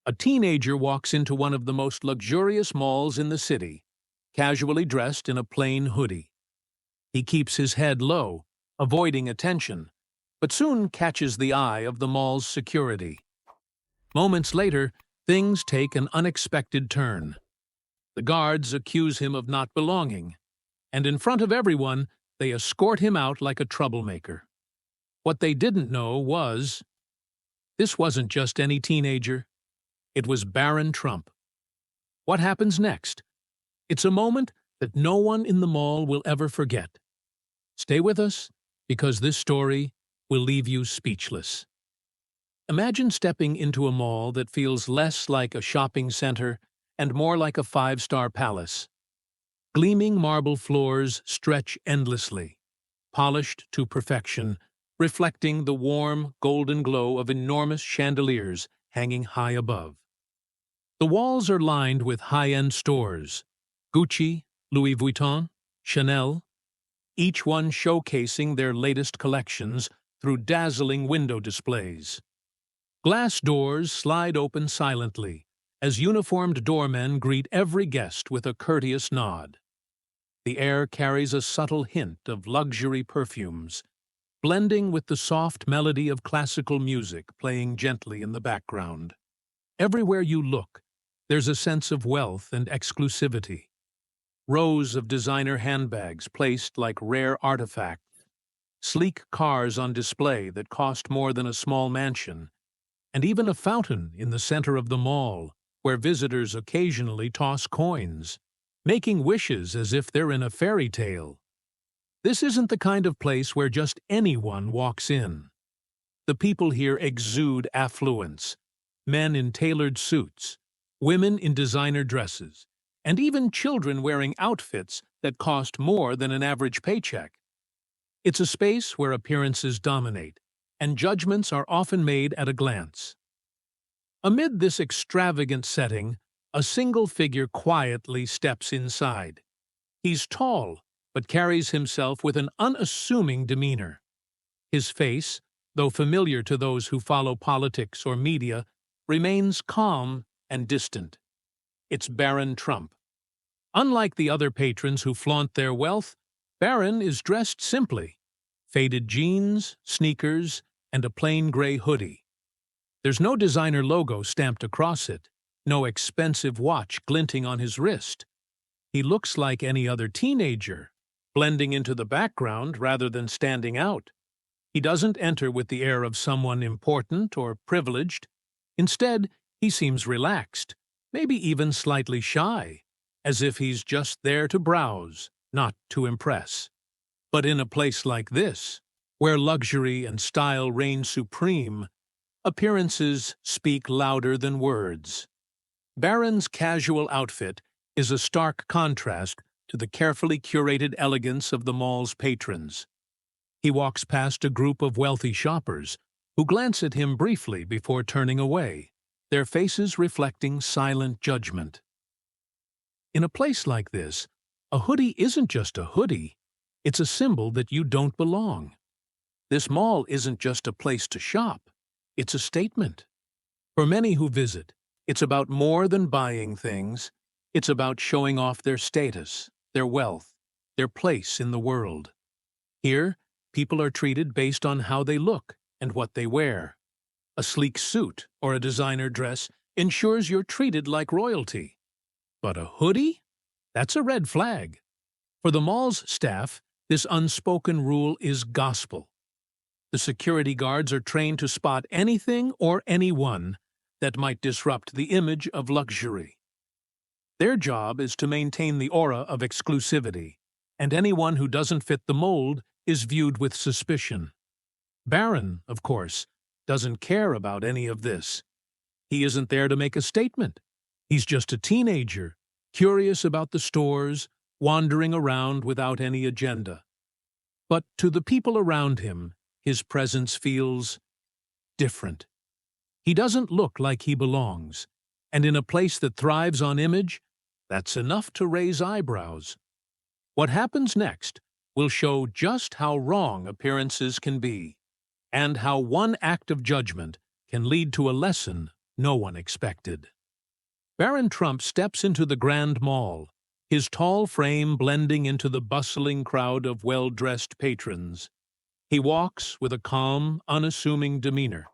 A teenager walks into one of the most luxurious malls in the city, casually dressed in a plain hoodie. He keeps his head low, avoiding attention, but soon catches the eye of the mall's security. Moments later, things take an unexpected turn. The guards accuse him of not belonging, and in front of everyone, they escort him out like a troublemaker. What they didn't know was, this wasn't just any teenager. It was Barron Trump. What happens next? It's a moment that no one in the mall will ever forget. Stay with us, because this story will leave you speechless. Imagine stepping into a mall that feels less like a shopping center and more like a five-star palace. Gleaming marble floors stretch endlessly, polished to perfection, reflecting the warm, golden glow of enormous chandeliers hanging high above. The walls are lined with high-end stores, Gucci, Louis Vuitton, Chanel, each one showcasing their latest collections through dazzling window displays. Glass doors slide open silently as uniformed doormen greet every guest with a courteous nod. The air carries a subtle hint of luxury perfumes, blending with the soft melody of classical music playing gently in the background. Everywhere you look, there's a sense of wealth and exclusivity. Rows of designer handbags placed like rare artifacts, sleek cars on display that cost more than a small mansion, and even a fountain in the center of the mall where visitors occasionally toss coins, making wishes as if they're in a fairy tale. This isn't the kind of place where just anyone walks in. The people here exude affluence, men in tailored suits, women in designer dresses, and even children wearing outfits that cost more than an average paycheck. It's a space where appearances dominate, and judgments are often made at a glance. Amid this extravagant setting, a single figure quietly steps inside. He's tall, but carries himself with an unassuming demeanor. His face, though familiar to those who follow politics or media, remains calm and distant. It's Barron Trump. Unlike the other patrons who flaunt their wealth, Barron is dressed simply: faded jeans, sneakers, and a plain gray hoodie. There's no designer logo stamped across it, no expensive watch glinting on his wrist. He looks like any other teenager, blending into the background rather than standing out. He doesn't enter with the air of someone important or privileged. Instead, he seems relaxed, maybe even slightly shy, as if he's just there to browse, not to impress. But in a place like this, where luxury and style reign supreme, appearances speak louder than words. Barron's casual outfit is a stark contrast to the carefully curated elegance of the mall's patrons. He walks past a group of wealthy shoppers who glance at him briefly before turning away, their faces reflecting silent judgment. In a place like this, a hoodie isn't just a hoodie, it's a symbol that you don't belong. This mall isn't just a place to shop, it's a statement. For many who visit, it's about more than buying things. It's about showing off their status, their wealth, their place in the world. Here, people are treated based on how they look and what they wear. A sleek suit or a designer dress ensures you're treated like royalty. But a hoodie? That's a red flag. For the mall's staff, this unspoken rule is gospel. The security guards are trained to spot anything or anyone that might disrupt the image of luxury. Their job is to maintain the aura of exclusivity, and anyone who doesn't fit the mold is viewed with suspicion. Barron, of course, doesn't care about any of this. He isn't there to make a statement. He's just a teenager, curious about the stores, wandering around without any agenda. But to the people around him, his presence feels different. He doesn't look like he belongs, and in a place that thrives on image, that's enough to raise eyebrows. What happens next will show just how wrong appearances can be, and how one act of judgment can lead to a lesson no one expected. Barron Trump steps into the Grand Mall, his tall frame blending into the bustling crowd of well-dressed patrons. He walks with a calm, unassuming demeanor,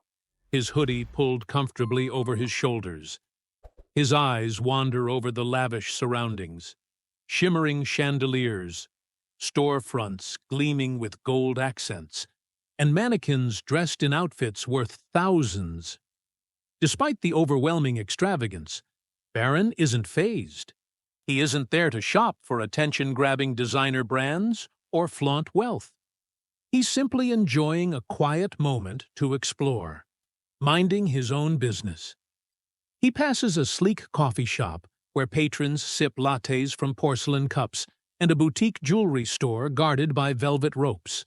his hoodie pulled comfortably over his shoulders. His eyes wander over the lavish surroundings, shimmering chandeliers, storefronts gleaming with gold accents, and mannequins dressed in outfits worth thousands. Despite the overwhelming extravagance, Barron isn't fazed. He isn't there to shop for attention-grabbing designer brands or flaunt wealth. He's simply enjoying a quiet moment to explore, minding his own business. He passes a sleek coffee shop where patrons sip lattes from porcelain cups and a boutique jewelry store guarded by velvet ropes.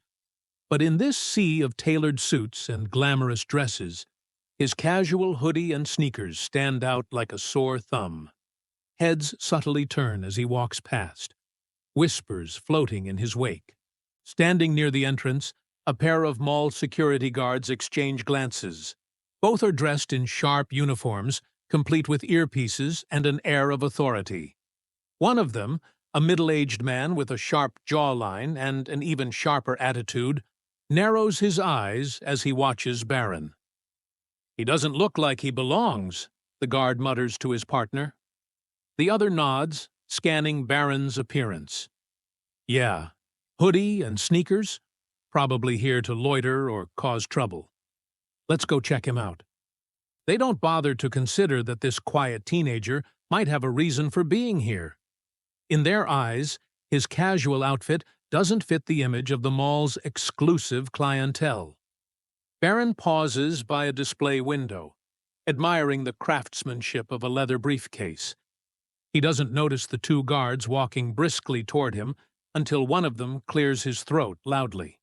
But in this sea of tailored suits and glamorous dresses, his casual hoodie and sneakers stand out like a sore thumb. Heads subtly turn as he walks past, whispers floating in his wake. Standing near the entrance, a pair of mall security guards exchange glances. Both are dressed in sharp uniforms, complete with earpieces and an air of authority. One of them, a middle-aged man with a sharp jawline and an even sharper attitude, narrows his eyes as he watches Barron. "He doesn't look like he belongs," the guard mutters to his partner. The other nods, scanning Barron's appearance. "Yeah, hoodie and sneakers, probably here to loiter or cause trouble. Let's go check him out." They don't bother to consider that this quiet teenager might have a reason for being here. In their eyes, his casual outfit doesn't fit the image of the mall's exclusive clientele. Barron pauses by a display window, admiring the craftsmanship of a leather briefcase. He doesn't notice the two guards walking briskly toward him until one of them clears his throat loudly.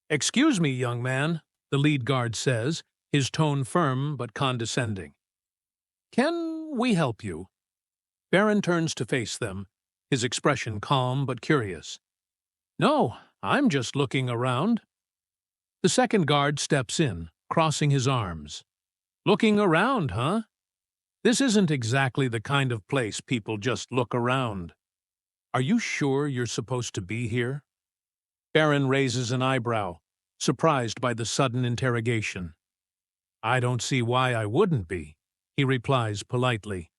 "Excuse me, young man," the lead guard says, his tone firm but condescending. "Can we help you?" Barron turns to face them, his expression calm but curious. "No, I'm just looking around." The second guard steps in, crossing his arms. "Looking around, huh? This isn't exactly the kind of place people just look around. Are you sure you're supposed to be here?" Barron raises an eyebrow, surprised by the sudden interrogation. "I don't see why I wouldn't be," he replies politely.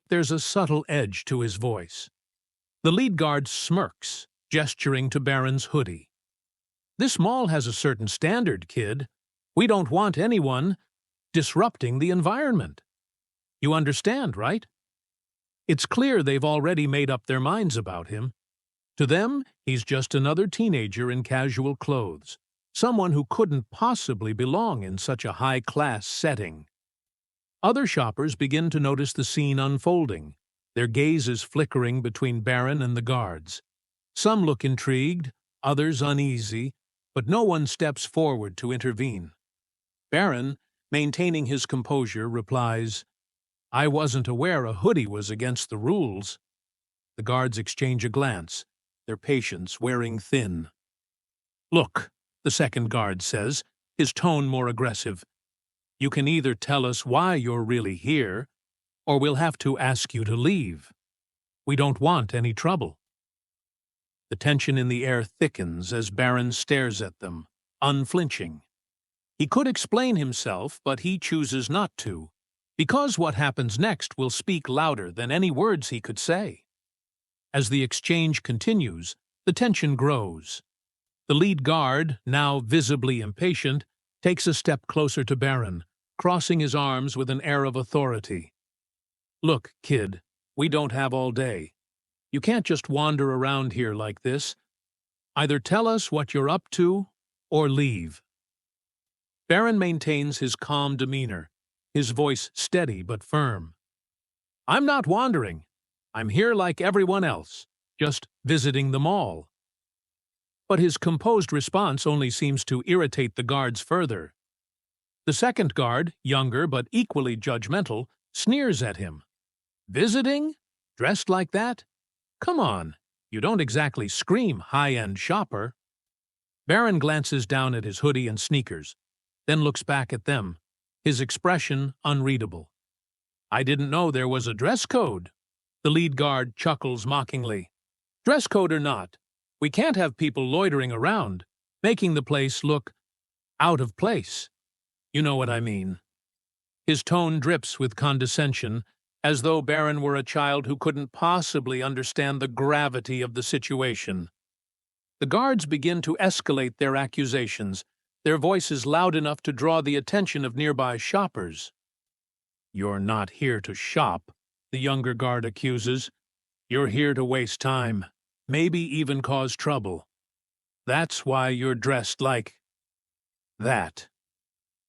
There's a subtle edge to his voice. The lead guard smirks, gesturing to Barron's hoodie. "This mall has a certain standard, kid. We don't want anyone disrupting the environment. You understand, right?" It's clear they've already made up their minds about him. To them, he's just another teenager in casual clothes, someone who couldn't possibly belong in such a high-class setting. Other shoppers begin to notice the scene unfolding, their gazes flickering between Barron and the guards. Some look intrigued, others uneasy, but no one steps forward to intervene. Barron, maintaining his composure, replies, "I wasn't aware a hoodie was against the rules." The guards exchange a glance, their patience wearing thin. "Look," the second guard says, his tone more aggressive, "you can either tell us why you're really here, or we'll have to ask you to leave. We don't want any trouble." The tension in the air thickens as Barron stares at them, unflinching. He could explain himself, but he chooses not to, because what happens next will speak louder than any words he could say. As the exchange continues, the tension grows. The lead guard, now visibly impatient, takes a step closer to Barron, crossing his arms with an air of authority. "Look, kid, we don't have all day. You can't just wander around here like this. Either tell us what you're up to, or leave." Barron maintains his calm demeanor, his voice steady but firm. "I'm not wandering. I'm here like everyone else, just visiting the mall." But his composed response only seems to irritate the guards further. The second guard, younger but equally judgmental, sneers at him. "Visiting? Dressed like that? Come on, you don't exactly scream high-end shopper." Barron glances down at his hoodie and sneakers, then looks back at them, his expression unreadable. I didn't know there was a dress code. The lead guard chuckles mockingly. Dress code or not, we can't have people loitering around, making the place look out of place. You know what I mean. His tone drips with condescension, as though Barron were a child who couldn't possibly understand the gravity of the situation. The guards begin to escalate their accusations, their voices loud enough to draw the attention of nearby shoppers. You're not here to shop, the younger guard accuses. You're here to waste time, maybe even cause trouble. That's why you're dressed like that.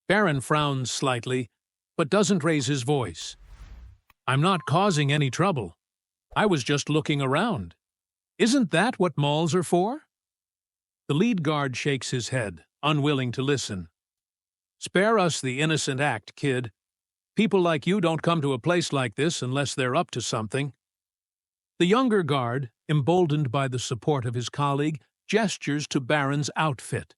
Barron frowns slightly, but doesn't raise his voice. I'm not causing any trouble. I was just looking around. Isn't that what malls are for? The lead guard shakes his head, unwilling to listen. Spare us the innocent act, kid. People like you don't come to a place like this unless they're up to something. The younger guard, emboldened by the support of his colleague, gestures to Barron's outfit.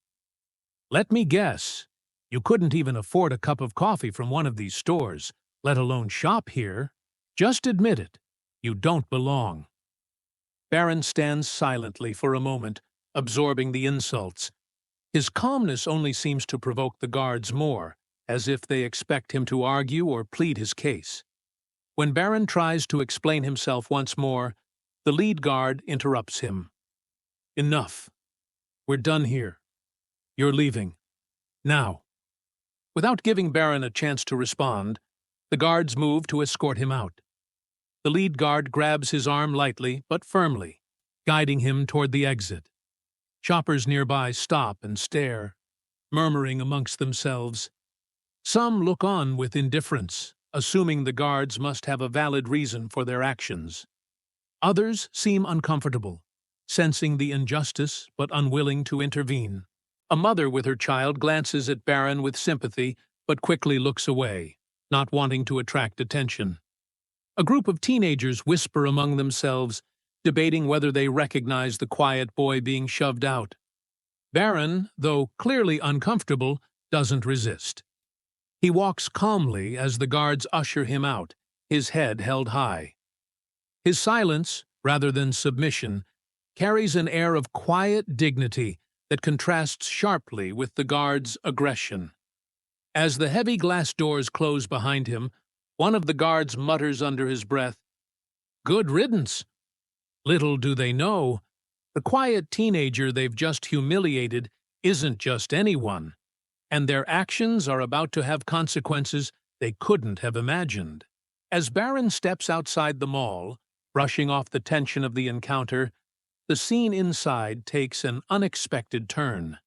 Let me guess. You couldn't even afford a cup of coffee from one of these stores, let alone shop here. Just admit it. You don't belong. Barron stands silently for a moment, absorbing the insults. His calmness only seems to provoke the guards more, as if they expect him to argue or plead his case. When Barron tries to explain himself once more, the lead guard interrupts him. Enough. We're done here. You're leaving. Now. Without giving Barron a chance to respond, the guards move to escort him out. The lead guard grabs his arm lightly but firmly, guiding him toward the exit. Shoppers nearby stop and stare, murmuring amongst themselves. Some look on with indifference, assuming the guards must have a valid reason for their actions. Others seem uncomfortable, sensing the injustice but unwilling to intervene. A mother with her child glances at Barron with sympathy but quickly looks away, not wanting to attract attention. A group of teenagers whisper among themselves, debating whether they recognize the quiet boy being shoved out. Barron, though clearly uncomfortable, doesn't resist. He walks calmly as the guards usher him out, his head held high. His silence, rather than submission, carries an air of quiet dignity that contrasts sharply with the guards' aggression. As the heavy glass doors close behind him, one of the guards mutters under his breath, "Good riddance." Little do they know, the quiet teenager they've just humiliated isn't just anyone, and their actions are about to have consequences they couldn't have imagined. As Barron steps outside the mall, brushing off the tension of the encounter, the scene inside takes an unexpected turn.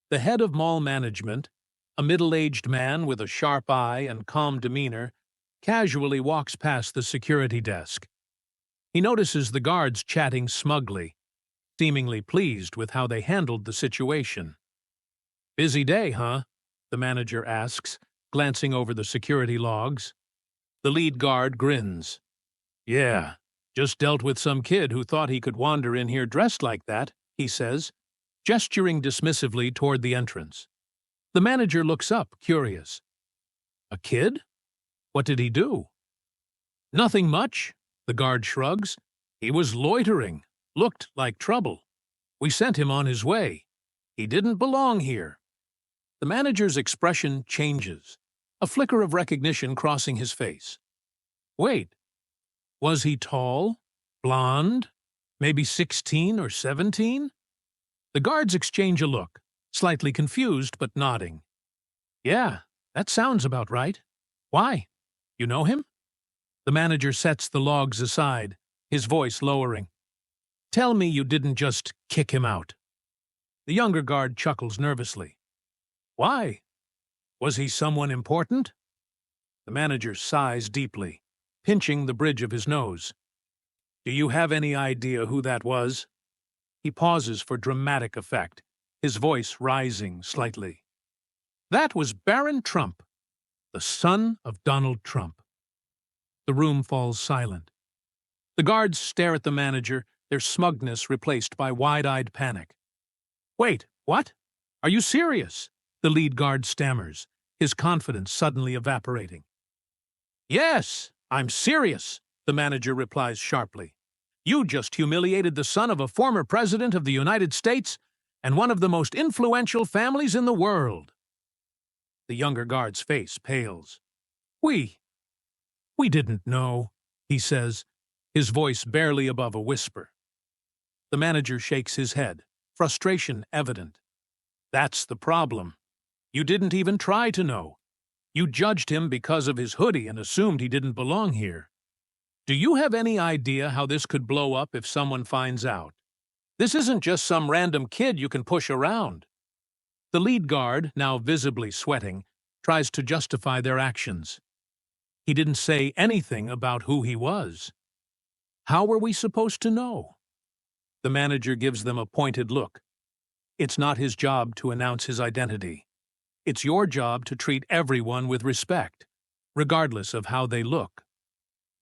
The head of mall management, a middle-aged man with a sharp eye and calm demeanor, casually walks past the security desk. He notices the guards chatting smugly, seemingly pleased with how they handled the situation. "Busy day, huh?" the manager asks, glancing over the security logs. The lead guard grins. "Yeah, just dealt with some kid who thought he could wander in here dressed like that," he says, gesturing dismissively toward the entrance. The manager looks up, curious. "A kid? What did he do?" "Nothing much," the guard shrugs. "He was loitering, looked like trouble. We sent him on his way. He didn't belong here." The manager's expression changes, a flicker of recognition crossing his face. "Wait, was he tall, blonde, maybe 16 or 17? The guards exchange a look, slightly confused but nodding. "Yeah, that sounds about right. Why? You know him?" The manager sets the logs aside, his voice lowering. "Tell me you didn't just kick him out." The younger guard chuckles nervously. "Why? Was he someone important?" The manager sighs deeply, pinching the bridge of his nose. "Do you have any idea who that was?" He pauses for dramatic effect, his voice rising slightly. "That was Barron Trump, the son of Donald Trump." The room falls silent. The guards stare at the manager, their smugness replaced by wide-eyed panic. "Wait, what? Are you serious?" The lead guard stammers, his confidence suddenly evaporating. Yes, I'm serious, the manager replies sharply. You just humiliated the son of a former president of the United States and one of the most influential families in the world. The younger guard's face pales. We didn't know, he says, his voice barely above a whisper. The manager shakes his head, frustration evident. That's the problem. You didn't even try to know. You judged him because of his hoodie and assumed he didn't belong here. Do you have any idea how this could blow up if someone finds out? This isn't just some random kid you can push around. The lead guard, now visibly sweating, tries to justify their actions. He didn't say anything about who he was. How were we supposed to know? The manager gives them a pointed look. It's not his job to announce his identity. It's your job to treat everyone with respect, regardless of how they look.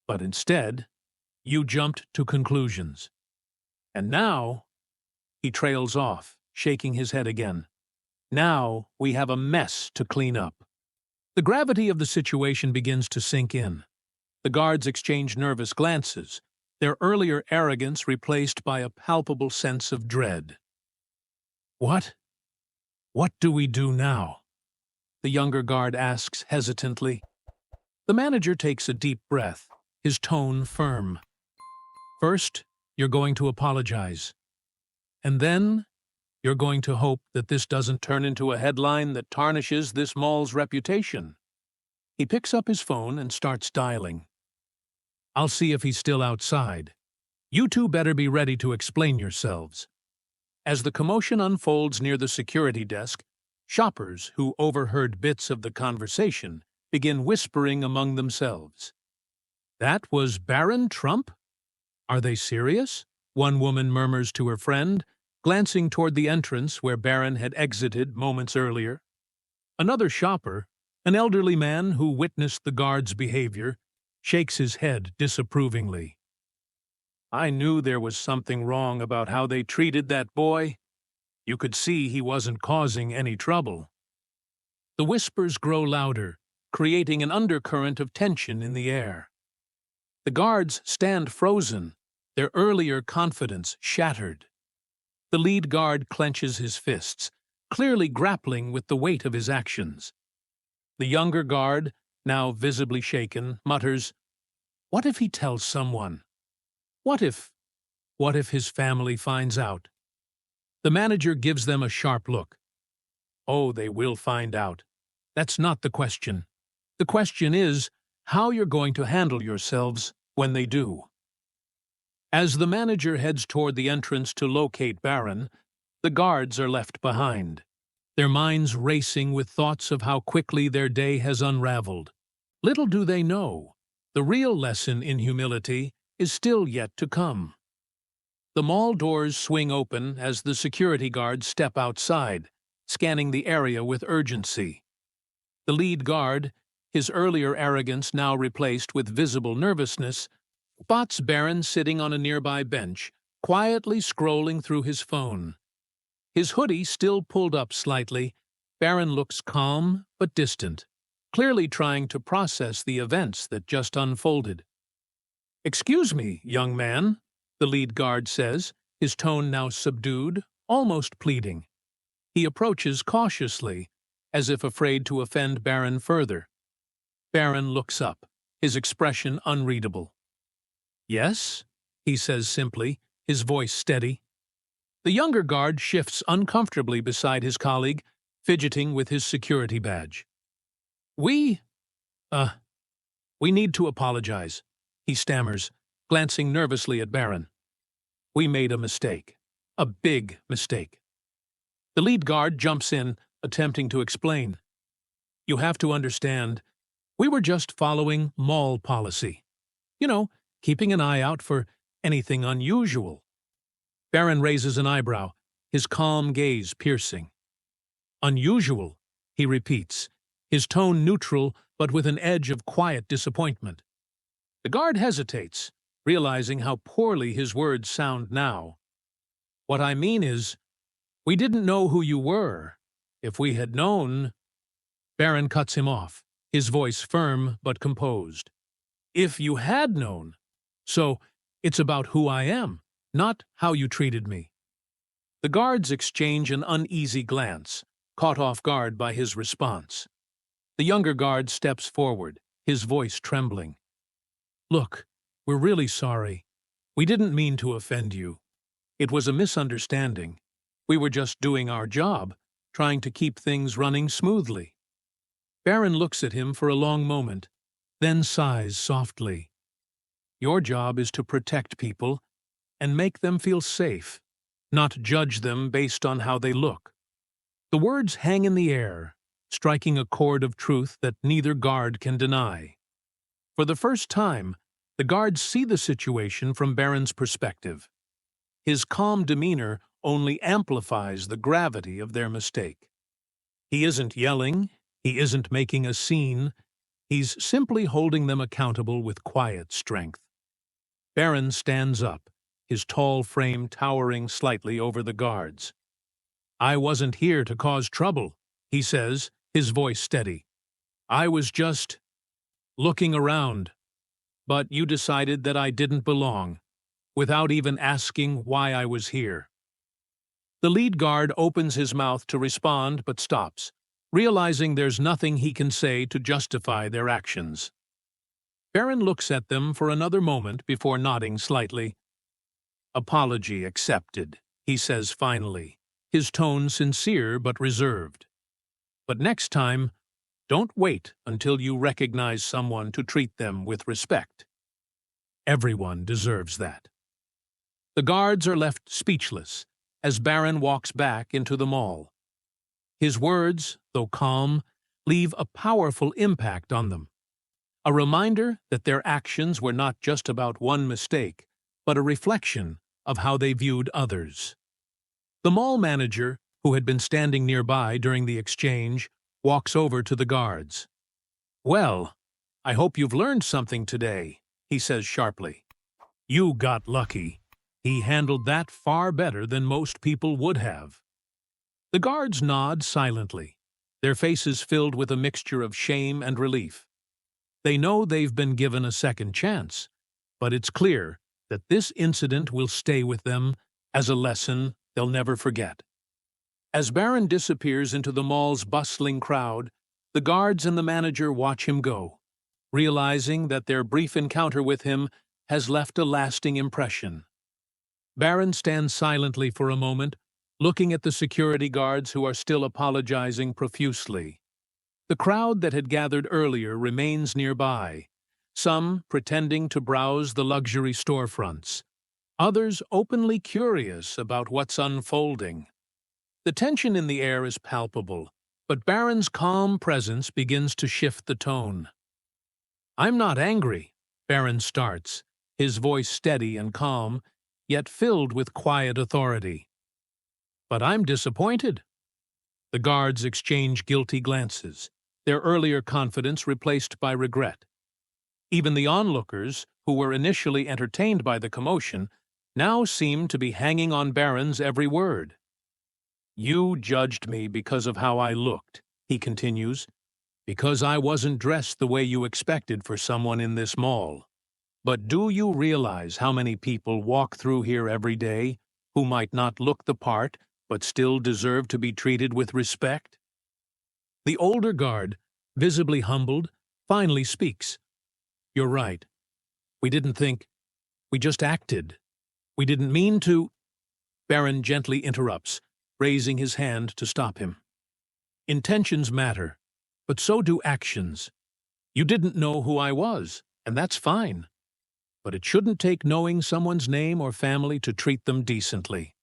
But instead, you jumped to conclusions. And now, he trails off, shaking his head again. Now we have a mess to clean up. The gravity of the situation begins to sink in. The guards exchange nervous glances, their earlier arrogance replaced by a palpable sense of dread. What? What do we do now? The younger guard asks hesitantly. The manager takes a deep breath, his tone firm. First, you're going to apologize. And then, you're going to hope that this doesn't turn into a headline that tarnishes this mall's reputation. He picks up his phone and starts dialing. I'll see if he's still outside. You two better be ready to explain yourselves. As the commotion unfolds near the security desk, shoppers who overheard bits of the conversation begin whispering among themselves. That was Barron Trump? Are they serious? One woman murmurs to her friend, glancing toward the entrance where Barron had exited moments earlier. Another shopper, an elderly man who witnessed the guard's behavior, shakes his head disapprovingly. I knew there was something wrong about how they treated that boy. You could see he wasn't causing any trouble. The whispers grow louder, creating an undercurrent of tension in the air. The guards stand frozen, their earlier confidence shattered. The lead guard clenches his fists, clearly grappling with the weight of his actions. The younger guard, now visibly shaken, mutters, "What if he tells someone? What if his family finds out?" The manager gives them a sharp look. Oh, they will find out. That's not the question. The question is how you're going to handle yourselves when they do. As the manager heads toward the entrance to locate Barron, the guards are left behind, their minds racing with thoughts of how quickly their day has unraveled. Little do they know, the real lesson in humility is still yet to come. The mall doors swing open as the security guards step outside, scanning the area with urgency. The lead guard, his earlier arrogance now replaced with visible nervousness, spots Barron sitting on a nearby bench, quietly scrolling through his phone. His hoodie still pulled up slightly, Barron looks calm but distant, clearly trying to process the events that just unfolded. "Excuse me, young man," the lead guard says, his tone now subdued, almost pleading. He approaches cautiously, as if afraid to offend Barron further. Barron looks up, his expression unreadable. "Yes?" he says simply, his voice steady. The younger guard shifts uncomfortably beside his colleague, fidgeting with his security badge. We need to apologize," he stammers, glancing nervously at Barron. "We made a mistake. A big mistake." The lead guard jumps in, attempting to explain. "You have to understand, we were just following mall policy. You know, keeping an eye out for anything unusual." Barron raises an eyebrow, his calm gaze piercing. "Unusual," he repeats, his tone neutral but with an edge of quiet disappointment. The guard hesitates, realizing how poorly his words sound now. "What I mean is, we didn't know who you were. If we had known—" Barron cuts him off, his voice firm but composed. If you had known. So, it's about who I am, not how you treated me. The guards exchange an uneasy glance, caught off guard by his response. The younger guard steps forward, his voice trembling. Look, we're really sorry. We didn't mean to offend you. It was a misunderstanding. We were just doing our job, trying to keep things running smoothly. Barron looks at him for a long moment, then sighs softly. Your job is to protect people and make them feel safe, not judge them based on how they look. The words hang in the air, striking a chord of truth that neither guard can deny. For the first time, the guards see the situation from Barron's perspective. His calm demeanor only amplifies the gravity of their mistake. He isn't yelling, he isn't making a scene, he's simply holding them accountable with quiet strength. Barron stands up, his tall frame towering slightly over the guards. I wasn't here to cause trouble, he says, his voice steady. I was just looking around. But you decided that I didn't belong, without even asking why I was here. The lead guard opens his mouth to respond but stops, realizing there's nothing he can say to justify their actions. Barron looks at them for another moment before nodding slightly. Apology accepted, he says finally, his tone sincere but reserved. But next time, don't wait until you recognize someone to treat them with respect. Everyone deserves that. The guards are left speechless as Barron walks back into the mall. His words, though calm, leave a powerful impact on them. A reminder that their actions were not just about one mistake, but a reflection of how they viewed others. The mall manager, who had been standing nearby during the exchange, walks over to the guards. Well, I hope you've learned something today, he says sharply. You got lucky. He handled that far better than most people would have. The guards nod silently, their faces filled with a mixture of shame and relief. They know they've been given a second chance, but it's clear that this incident will stay with them as a lesson they'll never forget. As Barron disappears into the mall's bustling crowd, the guards and the manager watch him go, realizing that their brief encounter with him has left a lasting impression. Barron stands silently for a moment, looking at the security guards who are still apologizing profusely. The crowd that had gathered earlier remains nearby, some pretending to browse the luxury storefronts, others openly curious about what's unfolding. The tension in the air is palpable, but Barron's calm presence begins to shift the tone. I'm not angry, Barron starts, his voice steady and calm, yet filled with quiet authority. But I'm disappointed. The guards exchange guilty glances, their earlier confidence replaced by regret. Even the onlookers, who were initially entertained by the commotion, now seem to be hanging on Barron's every word. You judged me because of how I looked, he continues, because I wasn't dressed the way you expected for someone in this mall. But do you realize how many people walk through here every day who might not look the part but still deserve to be treated with respect? The older guard, visibly humbled, finally speaks. You're right. We didn't think. We just acted. We didn't mean to. Barron gently interrupts, raising his hand to stop him. Intentions matter, but so do actions. You didn't know who I was, and that's fine. But it shouldn't take knowing someone's name or family to treat them decently.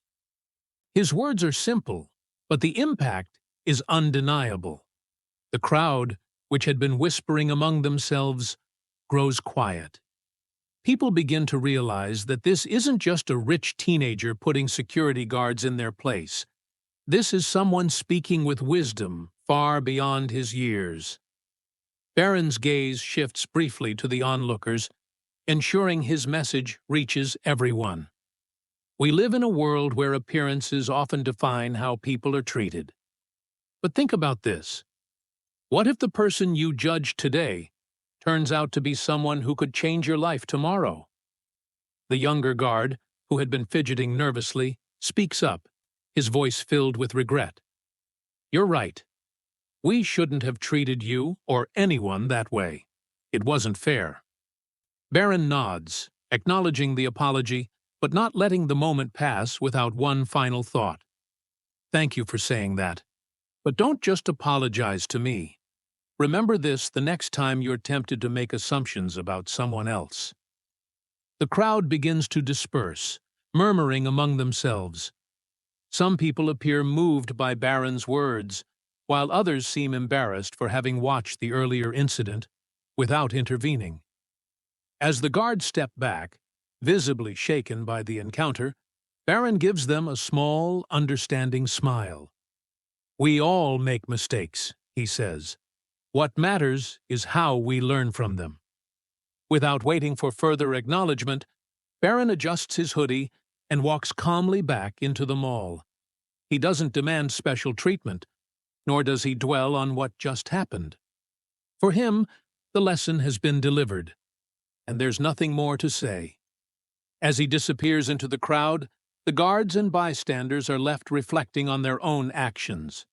His words are simple, but the impact is undeniable. The crowd, which had been whispering among themselves, grows quiet. People begin to realize that this isn't just a rich teenager putting security guards in their place. This is someone speaking with wisdom far beyond his years. Barron's gaze shifts briefly to the onlookers, ensuring his message reaches everyone. We live in a world where appearances often define how people are treated. But think about this. What if the person you judged today turns out to be someone who could change your life tomorrow. The younger guard, who had been fidgeting nervously, speaks up, his voice filled with regret. "You're right. We shouldn't have treated you or anyone that way. It wasn't fair." Barron nods, acknowledging the apology, but not letting the moment pass without one final thought. "Thank you for saying that. But don't just apologize to me. Remember this the next time you're tempted to make assumptions about someone else." The crowd begins to disperse, murmuring among themselves. Some people appear moved by Barron's words, while others seem embarrassed for having watched the earlier incident without intervening. As the guards step back, visibly shaken by the encounter, Barron gives them a small, understanding smile. "We all make mistakes," he says. "What matters is how we learn from them." Without waiting for further acknowledgement, Barron adjusts his hoodie and walks calmly back into the mall. He doesn't demand special treatment, nor does he dwell on what just happened. For him, the lesson has been delivered, and there's nothing more to say. As he disappears into the crowd, the guards and bystanders are left reflecting on their own actions.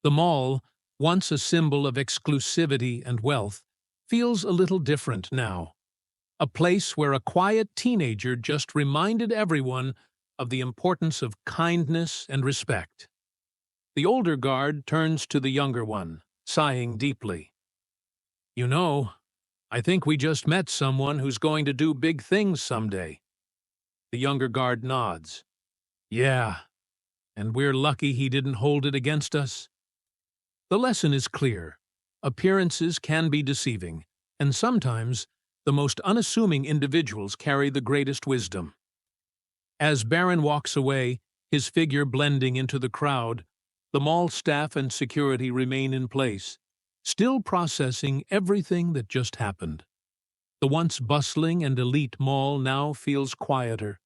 The mall, once a symbol of exclusivity and wealth, feels a little different now. A place where a quiet teenager just reminded everyone of the importance of kindness and respect. The older guard turns to the younger one, sighing deeply. "You know, I think we just met someone who's going to do big things someday." The younger guard nods. "Yeah, and we're lucky he didn't hold it against us." The lesson is clear. Appearances can be deceiving, and sometimes the most unassuming individuals carry the greatest wisdom. As Barron walks away, his figure blending into the crowd, the mall staff and security remain in place, still processing everything that just happened. The once bustling and elite mall now feels quieter,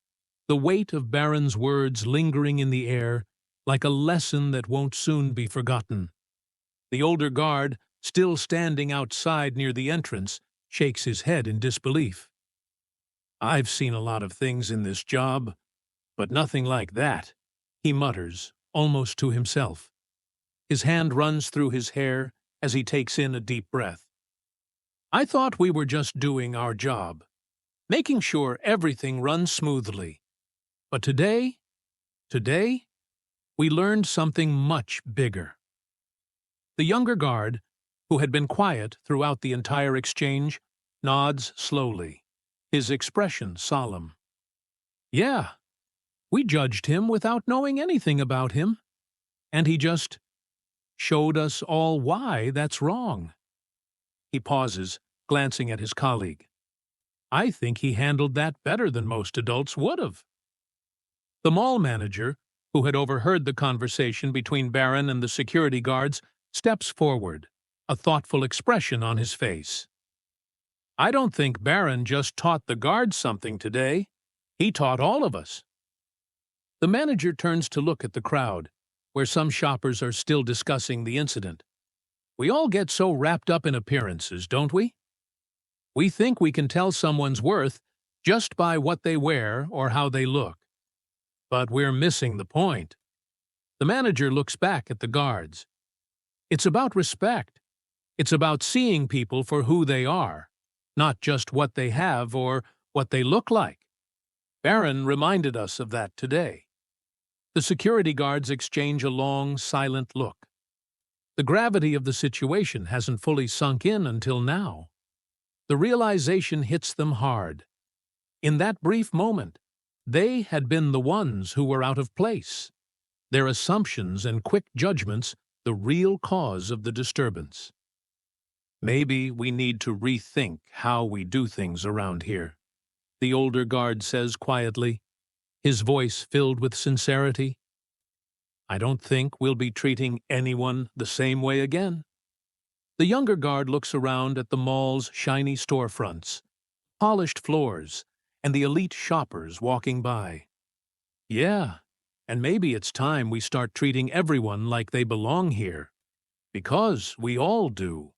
the weight of Barron's words lingering in the air like a lesson that won't soon be forgotten. The older guard, still standing outside near the entrance, shakes his head in disbelief. "I've seen a lot of things in this job, but nothing like that," he mutters, almost to himself. His hand runs through his hair as he takes in a deep breath. "I thought we were just doing our job, making sure everything runs smoothly. But today, we learned something much bigger." The younger guard, who had been quiet throughout the entire exchange, nods slowly, his expression solemn. "Yeah, we judged him without knowing anything about him, and he just showed us all why that's wrong." He pauses, glancing at his colleague. "I think he handled that better than most adults would have." The mall manager, who had overheard the conversation between Barron and the security guards, steps forward, a thoughtful expression on his face. "I don't think Barron just taught the guards something today. He taught all of us." The manager turns to look at the crowd, where some shoppers are still discussing the incident. "We all get so wrapped up in appearances, don't we? We think we can tell someone's worth just by what they wear or how they look. But we're missing the point." The manager looks back at the guards. "It's about respect. It's about seeing people for who they are, not just what they have or what they look like. Barron reminded us of that today." The security guards exchange a long, silent look. The gravity of the situation hasn't fully sunk in until now. The realization hits them hard. In that brief moment, they had been the ones who were out of place, their assumptions and quick judgments the real cause of the disturbance. "Maybe we need to rethink how we do things around here," the older guard says quietly, his voice filled with sincerity. "I don't think we'll be treating anyone the same way again." The younger guard looks around at the mall's shiny storefronts, polished floors, and the elite shoppers walking by. "Yeah, and maybe it's time we start treating everyone like they belong here, because we all do."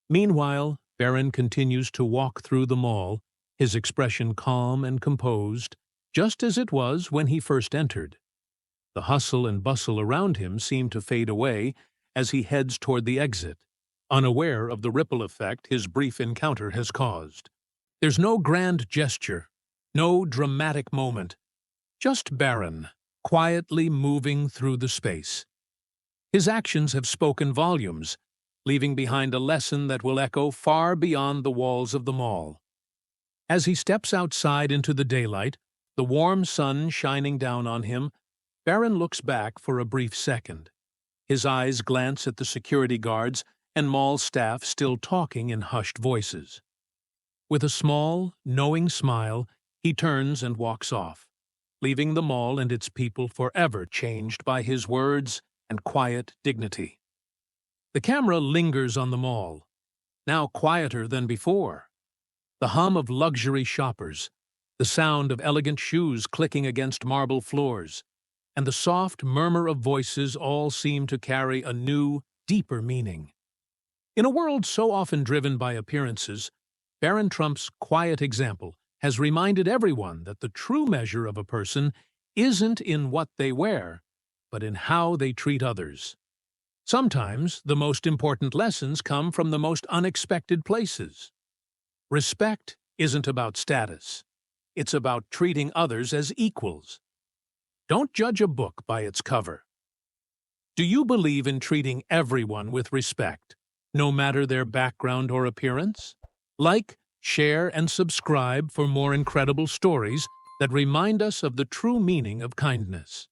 Meanwhile, Barron continues to walk through the mall, his expression calm and composed, just as it was when he first entered. The hustle and bustle around him seem to fade away as he heads toward the exit, unaware of the ripple effect his brief encounter has caused. There's no grand gesture, no dramatic moment, just Barron, quietly moving through the space. His actions have spoken volumes, leaving behind a lesson that will echo far beyond the walls of the mall. As he steps outside into the daylight, the warm sun shining down on him, Barron looks back for a brief second. His eyes glance at the security guards and mall staff still talking in hushed voices. With a small, knowing smile, he turns and walks off, leaving the mall and its people forever changed by his words and quiet dignity. The camera lingers on the mall, now quieter than before. The hum of luxury shoppers, the sound of elegant shoes clicking against marble floors, and the soft murmur of voices all seem to carry a new, deeper meaning. In a world so often driven by appearances, Barron Trump's quiet example has reminded everyone that the true measure of a person isn't in what they wear, but in how they treat others. Sometimes the most important lessons come from the most unexpected places. Respect isn't about status. It's about treating others as equals. Don't judge a book by its cover. Do you believe in treating everyone with respect, no matter their background or appearance? Like, share, and subscribe for more incredible stories that remind us of the true meaning of kindness.